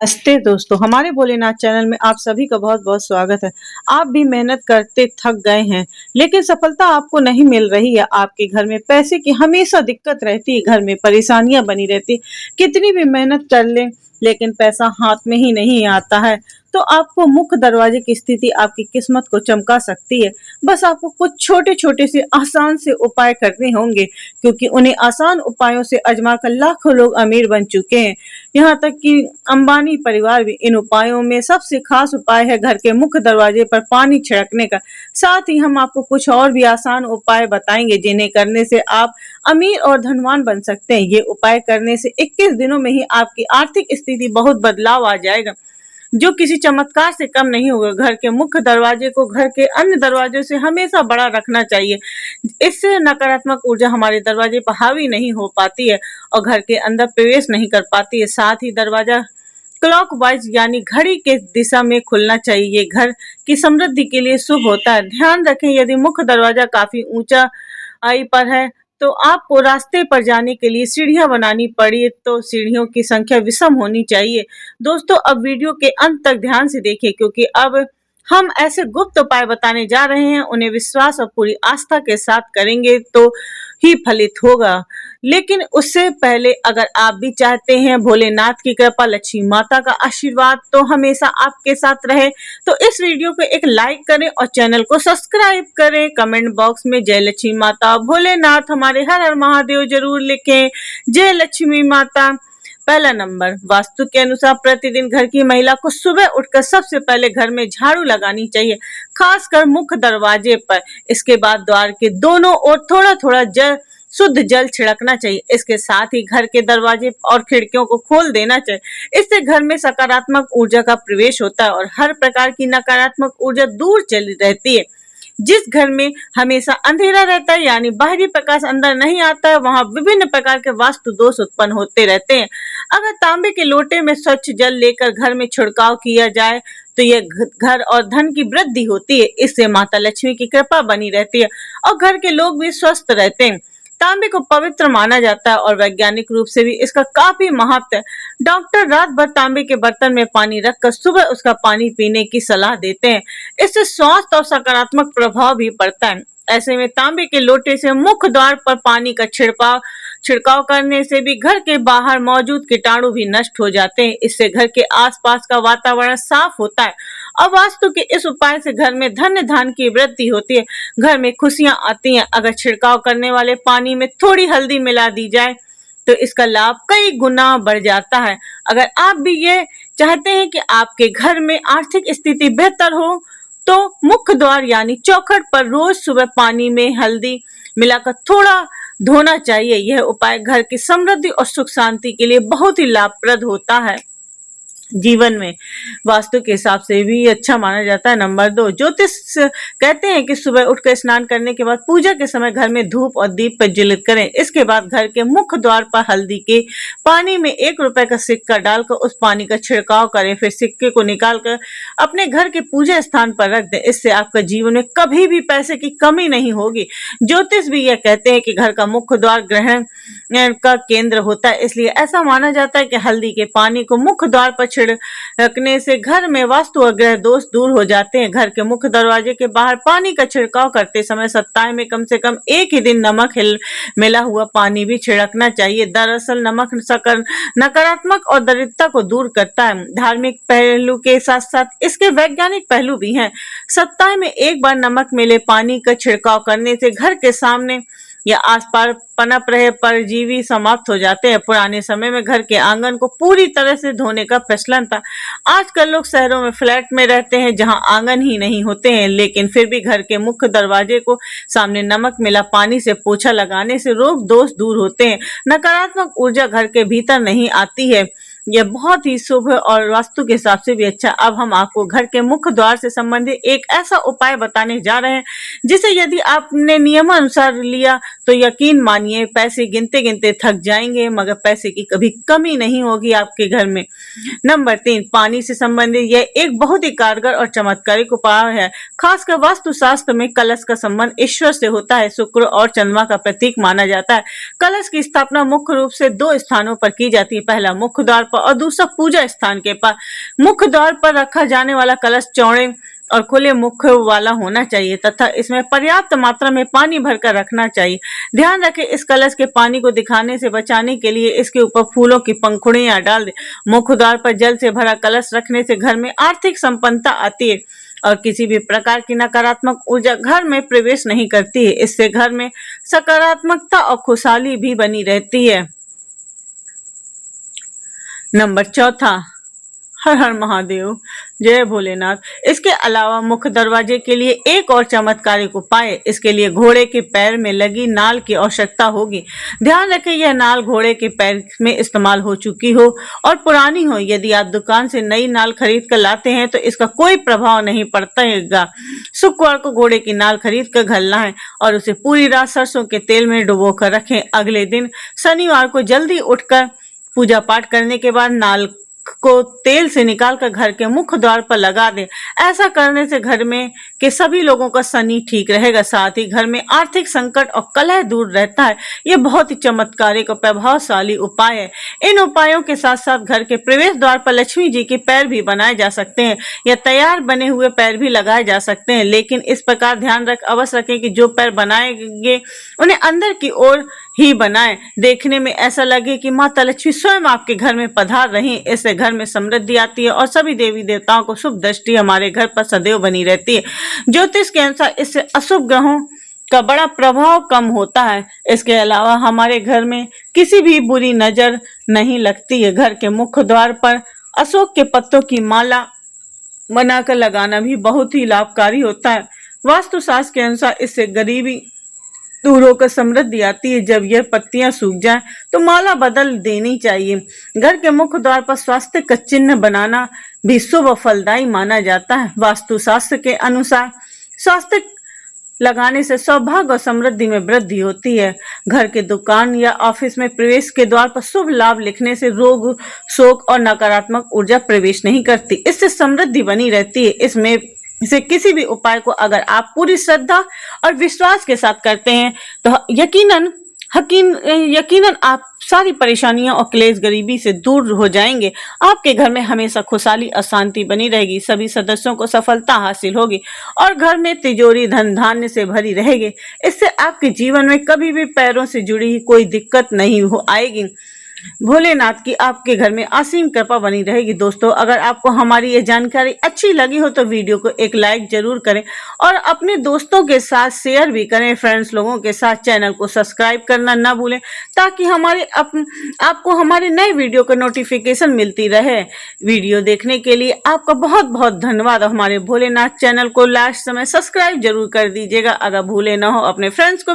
नमस्ते दोस्तों, हमारे भोलेनाथ चैनल में आप सभी का बहुत-बहुत स्वागत है। आप भी मेहनत करते थक गए हैं, लेकिन सफलता आपको नहीं मिल रही है। आपके घर में पैसे की हमेशा दिक्कत रहती है, घर में परेशानियां बनी रहती है। कितनी भी मेहनत कर लें, लेकिन पैसा हाथ में ही नहीं आता है। तो आपको मुख्य दरवाजे की स्थिति आपकी किस्मत को चमका सकती है। बस आपको कुछ छोटे-छोटे से आसान से उपाय करने होंगे, क्योंकि उन्हें आसान उपायों से आजमा कर लाखों लोग अमीर बन चुके हैं। यहाँ तक कि अंबानी परिवार भी इन उपायों में सबसे खास उपाय है घर के मुख्य दरवाजे पर पानी छिड़कने का। साथ ही हम आपको कुछ और भी आसान उपाय बताएंगे जिन्हें करने से आप अमीर और धनवान बन सकते हैं। ये उपाय करने से 21 दिनों में ही आपकी आर्थिक स्थिति बहुत बदलाव आ जाएगा, जो किसी चमत्कार से कम नहीं होगा। घर के मुख्य दरवाजे को घर के अन्य दरवाजों से हमेशा बड़ा रखना चाहिए। इससे नकारात्मक ऊर्जा हमारे दरवाजे पर हावी नहीं हो पाती है और घर के अंदर प्रवेश नहीं कर पाती है। साथ ही दरवाजा क्लॉकवाइज यानी घड़ी के दिशा में खुलना चाहिए। ये घर की समृद्धि के लिए शुभ होता है। ध्यान रखें, यदि मुख्य दरवाजा काफी ऊंचाई पर है तो आपको रास्ते पर जाने के लिए सीढ़ियां बनानी पड़ी, तो सीढ़ियों की संख्या विषम होनी चाहिए। दोस्तों, अब वीडियो के अंत तक ध्यान से देखिए, क्योंकि अब हम ऐसे गुप्त उपाय बताने जा रहे हैं, उन्हें विश्वास और पूरी आस्था के साथ करेंगे तो ही फलित होगा। लेकिन उससे पहले अगर आप भी चाहते हैं भोलेनाथ की कृपा, लक्ष्मी माता का आशीर्वाद तो हमेशा आपके साथ रहे, तो इस वीडियो को एक लाइक करें और चैनल को सब्सक्राइब करें। कमेंट बॉक्स में जय लक्ष्मी माता भोलेनाथ हमारे हर हर महादेव जरूर लिखें। जय लक्ष्मी माता। पहला नंबर, वास्तु के अनुसार प्रतिदिन घर की महिला को सुबह उठकर सबसे पहले घर में झाड़ू लगानी चाहिए, खासकर मुख्य दरवाजे पर। इसके बाद द्वार के दोनों ओर थोड़ा थोड़ा शुद्ध जल छिड़कना चाहिए। इसके साथ ही घर के दरवाजे और खिड़कियों को खोल देना चाहिए। इससे घर में सकारात्मक ऊर्जा का प्रवेश होता है और हर प्रकार की नकारात्मक ऊर्जा दूर चली रहती है। जिस घर में हमेशा अंधेरा रहता है यानी बाहरी प्रकाश अंदर नहीं आता है, वहां विभिन्न प्रकार के वास्तु दोष उत्पन्न होते रहते हैं। अगर तांबे के लोटे में स्वच्छ जल लेकर घर में छिड़काव किया जाए तो यह घर और धन की वृद्धि होती है। इससे माता लक्ष्मी की कृपा बनी रहती है और घर के लोग भी स्वस्थ रहते हैं। तांबे को पवित्र माना जाता है और वैज्ञानिक रूप से भी इसका काफी महत्व है। डॉक्टर रात भर तांबे के बर्तन में पानी रखकर सुबह उसका पानी पीने की सलाह देते हैं। इससे स्वास्थ्य और सकारात्मक प्रभाव भी पड़ता है। ऐसे में तांबे के लोटे से मुख्य द्वार पर पानी का छिड़काव करने से भी घर के बाहर मौजूद कीटाणु भी नष्ट हो जाते हैं। इससे घर के आसपास का वातावरण साफ होता है और वास्तु के इस उपाय से घर में धन धान्य की वृद्धि होती है, घर में खुशियां आती हैं। अगर छिड़काव करने वाले पानी में थोड़ी हल्दी मिला दी जाए तो इसका लाभ कई गुना बढ़ जाता है। अगर आप भी ये चाहते हैं कि आपके घर में आर्थिक स्थिति बेहतर हो, तो मुख्य द्वार यानी चौखट पर रोज सुबह पानी में हल्दी मिलाकर थोड़ा धोना चाहिए। यह उपाय घर की समृद्धि और सुख शांति के लिए बहुत ही लाभप्रद होता है। जीवन में वास्तु के हिसाब से भी अच्छा माना जाता है। नंबर 2, ज्योतिष कहते हैं कि सुबह उठकर स्नान करने के बाद पूजा के समय घर में धूप और दीप प्रज्वलित करें। इसके बाद घर के मुख्य द्वार पर हल्दी के पानी में 1 रुपए का सिक्का डालकर उस पानी का छिड़काव करें। फिर सिक्के को निकालकर अपने घर के पूजा स्थान पर रख दें। इससे आपका जीवन में कभी भी पैसे की कमी नहीं होगी। ज्योतिष भी यह कहते हैं कि घर का मुख्य द्वार ग्रहण का केंद्र होता है, इसलिए ऐसा माना जाता है कि हल्दी के पानी को मुख्य द्वार पर छिड़कने से घर में वास्तु और ग्रह दोष दूर हो जाते हैं। घर के मुख्य दरवाजे के बाहर पानी का छिड़काव करते समय सप्ताह में कम से कम एक ही दिन नमक मिला हुआ पानी भी छिड़कना चाहिए। दरअसल नमक नकारात्मक और दरिद्रता को दूर करता है। धार्मिक पहलू के साथ साथ इसके वैज्ञानिक पहलू भी हैं। सप्ताह में एक बार नमक मिले पानी का छिड़काव करने से घर के सामने या आसपास पनप रहे परजीवी समाप्त हो जाते हैं। पुराने समय में घर के आंगन को पूरी तरह से धोने का प्रचलन था। आजकल लोग शहरों में फ्लैट में रहते हैं जहां आंगन ही नहीं होते हैं, लेकिन फिर भी घर के मुख्य दरवाजे को सामने नमक मिला पानी से पोछा लगाने से रोग दोष दूर होते हैं। नकारात्मक ऊर्जा घर के भीतर नहीं आती है। यह बहुत ही शुभ और वास्तु के हिसाब से भी अच्छा। अब हम आपको घर के मुख्य द्वार से संबंधित एक ऐसा उपाय बताने जा रहे हैं जिसे यदि आपने नियमानुसार लिया तो यकीन मानिए पैसे गिनते गिनते थक जाएंगे, मगर पैसे की कभी कमी नहीं होगी आपके घर में। नंबर 3, पानी से संबंधित यह एक बहुत ही कारगर और चमत्कारिक उपाय है। खासकर वास्तुशास्त्र में कलश का संबंध ईश्वर से होता है। शुक्र और चंद्रमा का प्रतीक माना जाता है। कलश की स्थापना मुख्य रूप से 2 स्थानों पर की जाती है। पहला, मुख्य द्वार पर और दूसरा पूजा स्थान के पास। मुख्य द्वार पर रखा जाने वाला कलश चौड़े और खुले मुख वाला होना चाहिए तथा इसमें पर्याप्त मात्रा में पानी भरकर रखना चाहिए। ध्यान रखें, इस कलश के पानी को दिखाने से बचाने के लिए इसके ऊपर फूलों की पंखुड़ियां डाल दें। मुख्य द्वार पर जल से भरा कलश रखने से घर में आर्थिक संपन्नता आती है और किसी भी प्रकार की नकारात्मक ऊर्जा घर में प्रवेश नहीं करती है। इससे घर में सकारात्मकता और खुशहाली भी बनी रहती है। नंबर चौथा, हर हर महादेव, जय भोलेनाथ। इसके अलावा मुख्य दरवाजे के लिए एक और चमत्कारिक उपाय, इसके लिए घोड़े के पैर में लगी नाल की आवश्यकता होगी। ध्यान रखें, यह नाल घोड़े के पैर में इस्तेमाल हो चुकी हो और पुरानी हो। यदि आप दुकान से नई नाल खरीद कर लाते हैं तो इसका कोई प्रभाव नहीं पड़ता। शुक्रवार को घोड़े की नाल खरीद कर घर लाएं और उसे पूरी रात सरसों के तेल में डुबो कर रखें। अगले दिन शनिवार को जल्दी उठकर पूजा पाठ करने के बाद नाल को तेल से निकालकर घर के मुख्य द्वार पर लगा दें। ऐसा करने से घर में के सभी लोगों का शनि ठीक रहेगा, साथ ही घर में आर्थिक संकट और कलह दूर रहता है। ये बहुत ही चमत्कारिक और प्रभावशाली उपाय है। इन उपायों के साथ साथ घर के प्रवेश द्वार पर लक्ष्मी जी के पैर भी बनाए जा सकते हैं या तैयार बने हुए पैर भी लगाए जा सकते हैं, लेकिन इस प्रकार ध्यान अवश्य रखें कि जो पैर बनाएंगे उन्हें अंदर की ओर ही बनाएं। देखने में ऐसा लगे कि माता लक्ष्मी स्वयं आपके घर में पधार रही। इससे घर में समृद्धि आती है और सभी देवी देवताओं को शुभ दृष्टि हमारे घर पर सदैव बनी रहती है। ज्योतिष के अनुसार इससे अशुभ ग्रहों का बड़ा प्रभाव कम होता है। इसके अलावा हमारे घर में किसी भी बुरी नजर नहीं लगती है। घर के मुख्य द्वार पर अशोक के पत्तों की माला बनाकर लगाना भी बहुत ही लाभकारी होता है। वास्तुशास्त्र के अनुसार इससे गरीबी दूर होकर समृद्धि आती है। जब यह पत्तियां सूख जाएं तो माला बदल देनी चाहिए। घर के मुख्य द्वार पर स्वास्थ्य का चिन्ह बनाना भी शुभ और फलदायी माना जाता है। वास्तुशास्त्र के अनुसार स्वास्थ्य लगाने से सौभाग्य और समृद्धि में वृद्धि होती है। घर के दुकान या ऑफिस में प्रवेश के द्वार पर शुभ लाभ लिखने से रोग, शोक और नकारात्मक ऊर्जा प्रवेश नहीं करती। इससे समृद्धि बनी रहती है। इसे किसी भी उपाय को अगर आप पूरी श्रद्धा और विश्वास के साथ करते हैं तो यकीनन आप सारी परेशानियां और क्लेश गरीबी से दूर हो जाएंगे। आपके घर में हमेशा खुशहाली और शांति बनी रहेगी। सभी सदस्यों को सफलता हासिल होगी और घर में तिजोरी धन धान्य से भरी रहेगी। इससे आपके जीवन में कभी भी पैरों से जुड़ी कोई दिक्कत नहीं आएगी। भोलेनाथ की आपके घर में असीम कृपा बनी रहेगी। दोस्तों, अगर आपको हमारी ये जानकारी अच्छी लगी हो तो वीडियो को एक लाइक जरूर करें और अपने दोस्तों के साथ शेयर भी करें। फ्रेंड्स लोगों के साथ चैनल को सब्सक्राइब करना ना भूलें ताकि आपको हमारे नए वीडियो का नोटिफिकेशन मिलती रहे। वीडियो देखने के लिए आपका बहुत बहुत धन्यवाद। हमारे भोलेनाथ चैनल को लास्ट समय सब्सक्राइब जरूर कर दीजिएगा। अगर भूले ना हो अपने फ्रेंड्स को